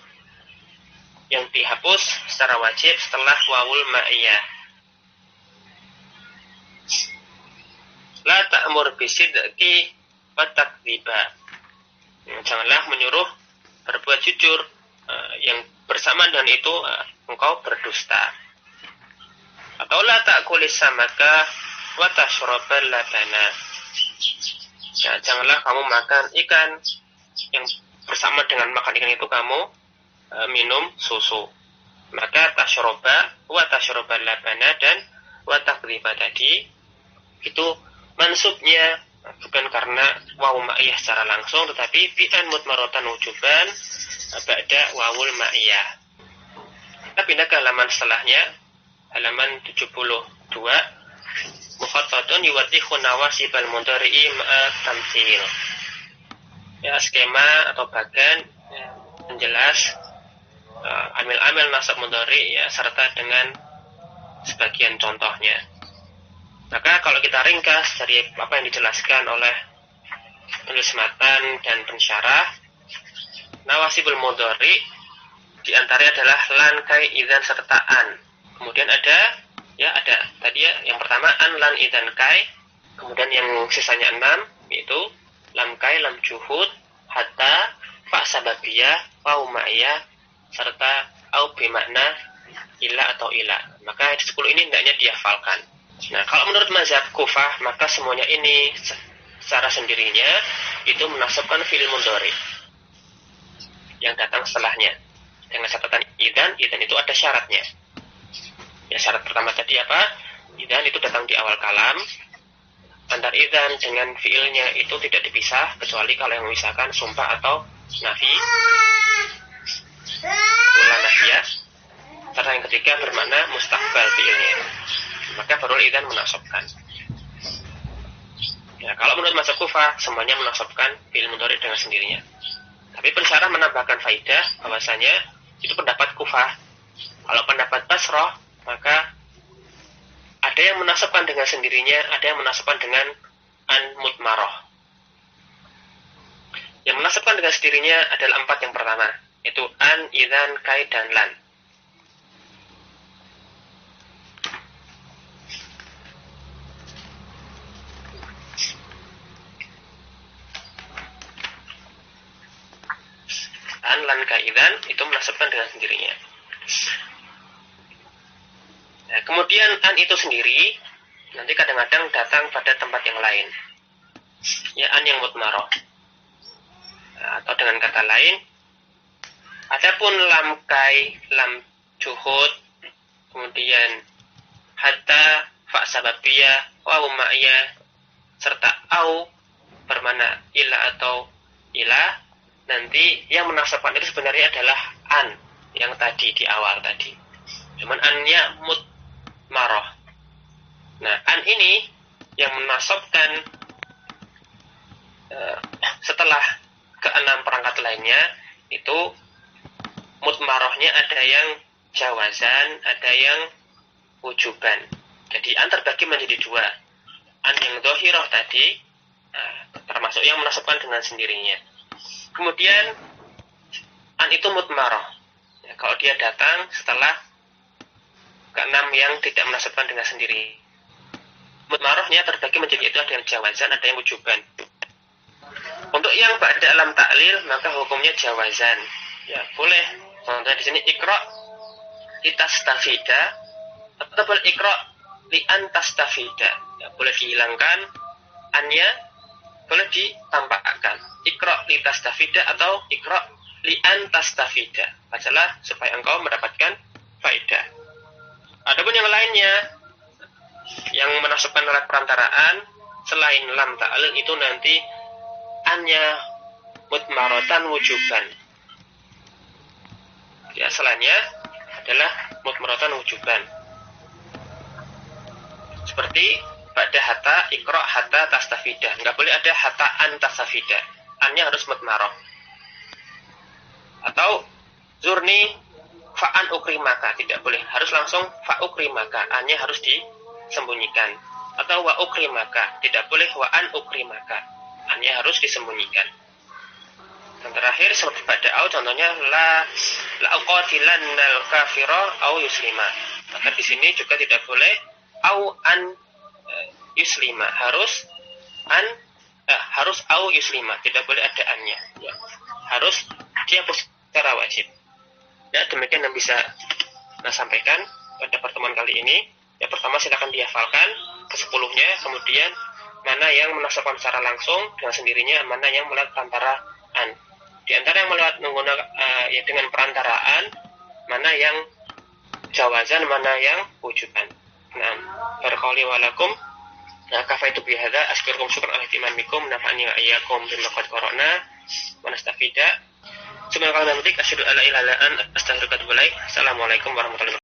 yang dihapus secara wajib setelah wawul ma'iyah. La ta'mur bisidqi wa takdziba. Janganlah menyuruh berbuat jujur, yang bersamaan dengan itu engkau berdusta. Atau la ta'kulis samaka wa tashrabal labana. Ya, janganlah kamu makan ikan, yang bersama dengan makan ikan itu kamu minum susu. Maka tashroba wa tashrabal labana dan wa takdziba tadi itu mansubnya bukan karena wawu ma'iyah secara langsung, tetapi bi'an mutmarotan wujuban ba'da wawul ma'iyah. Kita pindah ke halaman setelahnya, halaman 72. Mukhattadun yuwaddihu nawasibal mudhari'i ma'a tamtsil. Ya, skema atau bagan menjelas amil-amil nasab mudhari, ya, serta dengan sebagian contohnya. Maka kalau kita ringkas dari apa yang dijelaskan oleh penulis matan dan pensyarah, nawasibul mudhari di antaranya adalah lan, kai, idzan serta an. Kemudian ada tadi ya, yang pertama an, lan, idzan, kai. Kemudian yang sisanya 6 yaitu lam kai, lam juhud, hatta, fa sababiyah, waw ma'iyah serta au bimakna ila atau ila. Maka 10 ini hendaknya dihafalkan. Nah, kalau menurut mazhab Kufah, maka semuanya ini secara sendirinya itu menasabkan fi'il mudhari yang datang setelahnya. Dengan catatan idzan itu ada syaratnya. Ya, syarat pertama tadi apa? Idzan itu datang di awal kalam. Antara idzan dengan fi'ilnya itu tidak dipisah, kecuali kalau yang memisahkan sumpah atau nafi. Itulah nafiyah. Serta yang ketiga bermakna mustaqbal fi'ilnya. Maka baru idzan menasabkan. Ya, kalau menurut mazhab Kufah semuanya menasabkan fi'il mudhari dengan sendirinya. Tapi pensyarah menambahkan faidah bahwasanya itu pendapat Kufah. Kalau pendapat Basrah, maka ada yang menasabkan dengan sendirinya, ada yang menasabkan dengan an mutmaroh. Yang menasabkan dengan sendirinya adalah 4 yang pertama, yaitu an, idzan, kai, dan lan. An, lan, kai, idzan itu menasabkan dengan sendirinya. Nah, kemudian an itu sendiri nanti kadang-kadang datang pada tempat yang lain, ya, an yang mutmaroh. Atau dengan kata lain, adapun lam kai, lam juhud, kemudian hatta, fa sababiyah, waw ma'iyah serta au bermakna ila atau ila, nanti yang menasabkan itu sebenarnya adalah an yang tadi di awal tadi. Cuman annya mutmaroh. Nah, an ini yang menasabkan setelah keenam perangkat lainnya itu mutmarohnya ada yang jawazan, ada yang wujuban. Jadi an terbagi menjadi dua. An yang dohiroh tadi termasuk yang menasabkan dengan sendirinya. Kemudian an itu mutmaroh. Ya, kalau dia datang setelah keenam yang tidak menasabkan dengan sendiri. Mutmarohnya terbagi menjadi itu, ada yang jawazan, ada yang wujuban. Untuk yang ba'da alam ta'lil maka hukumnya jawazan. Ya, boleh. Contohnya di sini ikra litastafida atau ikra liantastafida. Ya, boleh dihilangkan annya, boleh ditampakkan. Ikra litastafida atau ikra liantastafida. Bacalah supaya engkau mendapatkan faedah. Adapun yang lainnya yang menasabkan lewat perantaraan selain lam ta'lil itu nanti annya mutmarotan wujuban. Ya, selainnya adalah mutmarotan wujuban. Seperti pada hatta, ikra hatta tastafida. Enggak boleh ada hatta an tastafida. Annya harus mutmaroh. Atau zurni fa'an ukrimaka. Tidak boleh. Harus langsung fa'ukrimaka. Annya harus disembunyikan. Atau wa ukrimaka. Tidak boleh wa'an ukrimaka. Annya harus disembunyikan. Dan terakhir seperti pada au, contohnya la uqatilannal kafira au yuslima. Maka di sini juga tidak boleh au an yuslima, harus au yuslima, tidak boleh ada annya. Ya. Harus dihapus secara wajib. Ya, demikian yang bisa saya sampaikan pada pertemuan kali ini. Yang pertama silakan dihafalkan ke-10-nya, kemudian mana yang menasabkan secara langsung dengan sendirinya, mana yang melewat perantaraan. Di antara yang melewat menggunakan ya dengan perantaraan, mana yang jawazan, mana yang wujuban. Nah, barakallahu walakum. Nah, kafaitu bihadza, asykurukum syukran ala ihtimamikum, nafa'ani wa iyyakum bima qad qara'na wa nastafida. Subhanakallahumma wa bihamdika asyhadu an la ilaha illa anta astaghfiruka wa atubu ilaik. Assalamualaikum warahmatullahi wabarakatuh.